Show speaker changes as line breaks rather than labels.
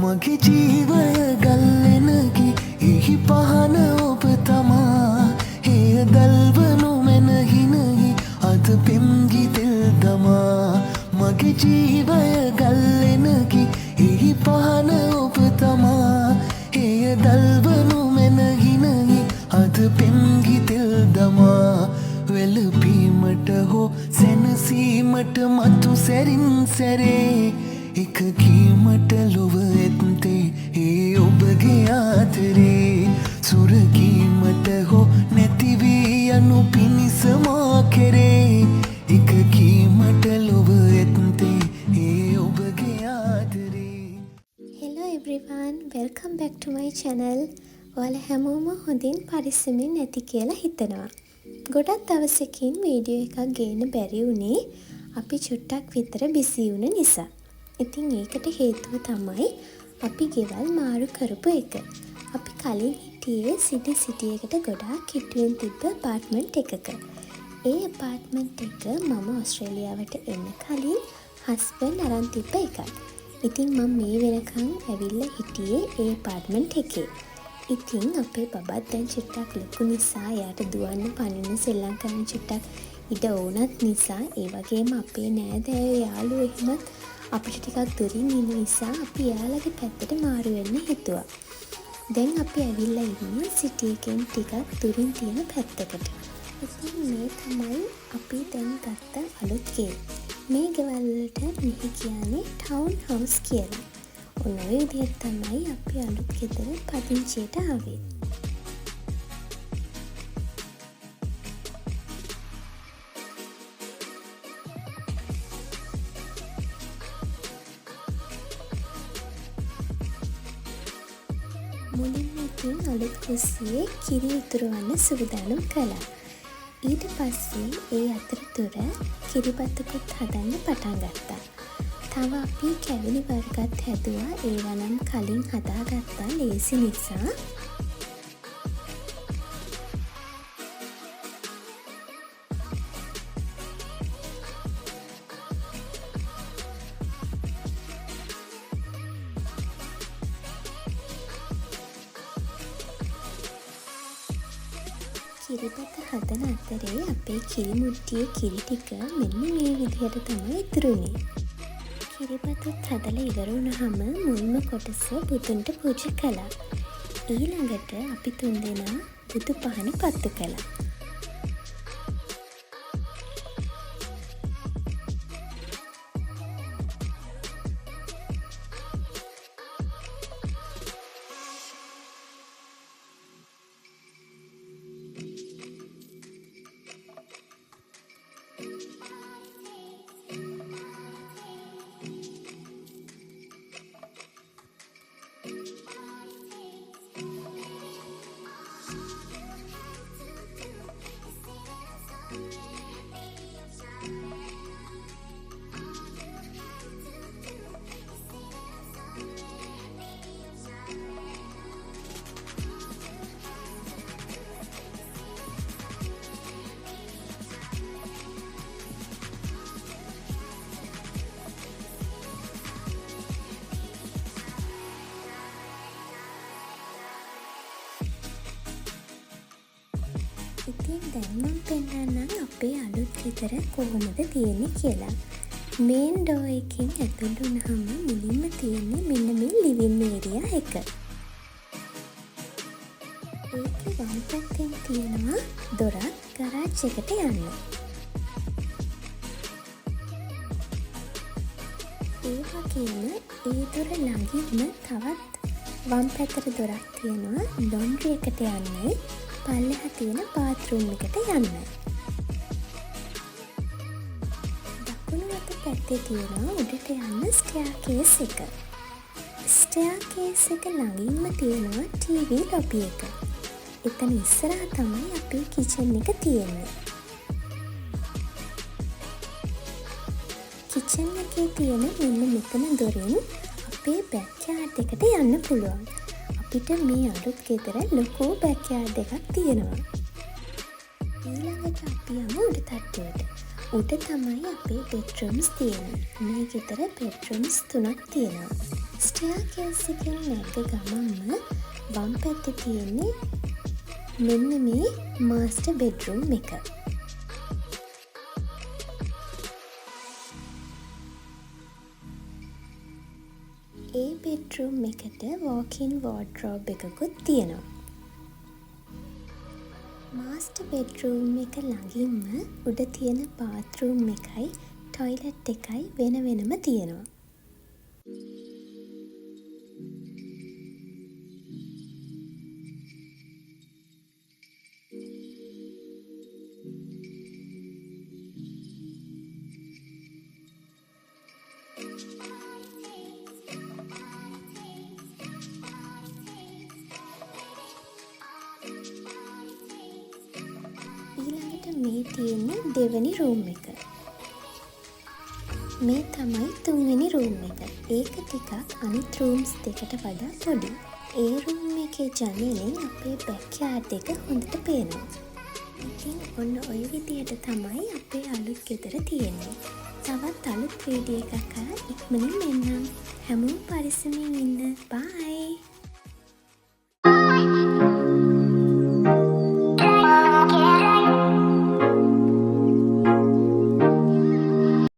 මගේ ජීවය ගල්ලෙනකි එහි පහන ඔබ තමා හේය දල්වනු මෙනහිනහි අද පෙම්ගි තෙල් දමා මගේ ජීවය ගල්ලෙනකි එහි පහන ඔබ තමා හේය දල්වනු මෙනහිනහි අද පෙම්ගි තෙල් දමා වෙලපීමට හෝ සැනසීමට මතු සැරින් සැරේ එක කීමට ලොව ඇත්තේ ඒ ඔබගේ ආදරේ සුරකීමට හෝ නැතිවී යනු පිණිස මා කෙරේ එක කීමට ලොව ඇත්තේ ඒ ඔබගේ ආදරේ.
Hello everyone, welcome back to my channel. ඔයාලා හැමෝම හොඳින් පරිස්සමින් නැති කියලා හිතනවා. ගොඩක් දවසකින් වීඩියෝ එකක් ගේන්න බැරි වුණේ අපි චුට්ටක් විතර බිසි වුණ නිසා. ඉතින් ඒකට හේතුව තමයි අපි ගෙවල් මාරු කරපු එක. අපි කලින් හිටියේ සිටි එකට ගොඩාක් කිට්ටුවෙන් තිබ්බ අපාර්ට්මන්ට් එකක. ඒ අපාර්ට්මන්ට් එක මම ඕස්ට්‍රේලියාවට එන්න කලින් හස්බන්ඩ් අරන් තිබ්බ එකක්. ඉතින් මම මේ වෙනකන් ඇවිල්ලා හිටියේ ඒ අපාර්ට්මන්ට් එකේ. ඉතින් අපේ බබත් දැන් චුට්ටක් ලොකු නිසා එයාට දුවන්න පනින්න සෙල්ලම් කරන්න චුට්ටක් ඉඩ ඕනත් නිසා ඒ වගේම අපේ නෑදෑයෝ යාළුවෝ එහෙමත් අපිට ටිකක් දුරින් ඉන්න නිසා අපි එයාලගේ පැත්තට මාරු වෙන්න හිතුවා. දැන් අපි ඇවිල්ලා ඉන්නේ සිටි එකෙන් ටිකක් දුරින් තියෙන පැත්තකට. ඉතින් මේ තමයි අපි දැන් ගත්ත අලුත් ගේ. මේ ගෙවල් වලට මෙහි කියන්නේ ටවුන් හවුස් කියලා. ඔන්න ඔය විදිහට තමයි අපි අලුත් ගෙදර පදිංචියට ආවේ. මුලින්ම ඉතින් අලුත් කුස්සියේ කිරි උතුරවන්න සූදානම් කළා. ඊට පස්සේ ඒ අතරතුර කිරිබතකුත් හදන්න පටන් ගත්තා. තව අපි කැවිලි වර්ගත් හැදුවා. ඒවා නම් කලින් හදාගත්තා ලේසි නිසා. කිරිබත හදන අතරේ අපේ කිරි මුට්ටියේ කිරි ටික මෙන්න මේ විදිහට තමයි ඉතුරුනේ. කිරිබතත් හදලා ඉවර වුණාම මුල්ම කොටස බුදුන්ට පූජා කළා. ඊළඟට අපි තුන්දෙනා බුදු පහන පත්තු කළා. ඉතින් දැන් මම පෙන්නන්නම් අපේ අලුත් ගෙදර කොහොමද තියෙන්නේ කියලා. මේන් ඩෝ එකෙන් ඇතුල් වුණාම මුලින්ම තියෙන්නේ මෙන්න මේ ලිවින් ඒරියා එක. ඒකේ වම් පැත්තෙන් තියෙනවා දොරක් ගරාජ් එකට යන්න. ඒ වගේම ඒ දොර ළඟින්ම තවත් වම් පැත්තට දොරක් තියෙනවා ලොන්ඩ්‍රි එකට යන්නයි. පල්ලෙහා තියෙන බාත්රූම් එකට යන්න. දකුණු අත පැත්තේ තියෙනවා උඩට යන්න ස්ටෙයාකේස් එක. ස්ටෙයාකේස් එක ළඟින්ම තියෙනවා ටීවී ලොබි එක. එතන ඉස්සරහා තමයි අපේ කිචන් එක තියෙන්නේ. කිචන් එකේ තියෙන මෙන්න මෙතන දොරින් අපේ බෑක්යාඩ් එකට යන්න පුළුවන්. අපිට මේ අලුත් ගෙදර ලොකු බෑක්යාඩ් එකක් තියෙනවා. ඊළඟට අපි යමු උඩ තට්ටුවට. උඩ තමයි අපේ බෙඩ්රූම්ස් තියෙන්නේ. මේ ගෙදර බෙඩ්රූම්ස් 3ක් තියෙනවා. ස්ටෙයාර්කේස් එකෙන් නැග්ග ගමන්ම වම් පැත්තේ තියෙන්නේ මෙන්න මේ මාස්ටර් බෙඩ්රූම් එක. ඒ බෙඩ්රූම් එකට වෝක්-ඉන් වෝඩ්‍රෝබ් එකකුත් තියෙනවා. මාස්ටර් බෙඩ්රූම් එක ළඟින්ම උඩ තියෙන බාත්රූම් එකයි ටොයිලට් එකයි වෙන වෙනම තියෙනවා. ඊළඟට මේ තියෙන්නේ දෙවැනි රූම් එක. මේ තමයි තුන්වෙනි රූම් එක. ඒක ටිකක් අනිත් රූම්ස් දෙකට වඩා පොඩි. ඒ රූම් එකේ ජනෙලෙන් අපේ බැක්යාඩ් එක හොඳට පේනවා. ඉතින් ඔන්න ඔය විදිහට තමයි අපේ අලුත් ගෙදර තියෙන්නේ. තවත් අලුත් වීඩියෝ එකක් අරන් ඉක්මනින් එන්නම්. හැමෝම පරිස්සමින් ඉන්න. බයි.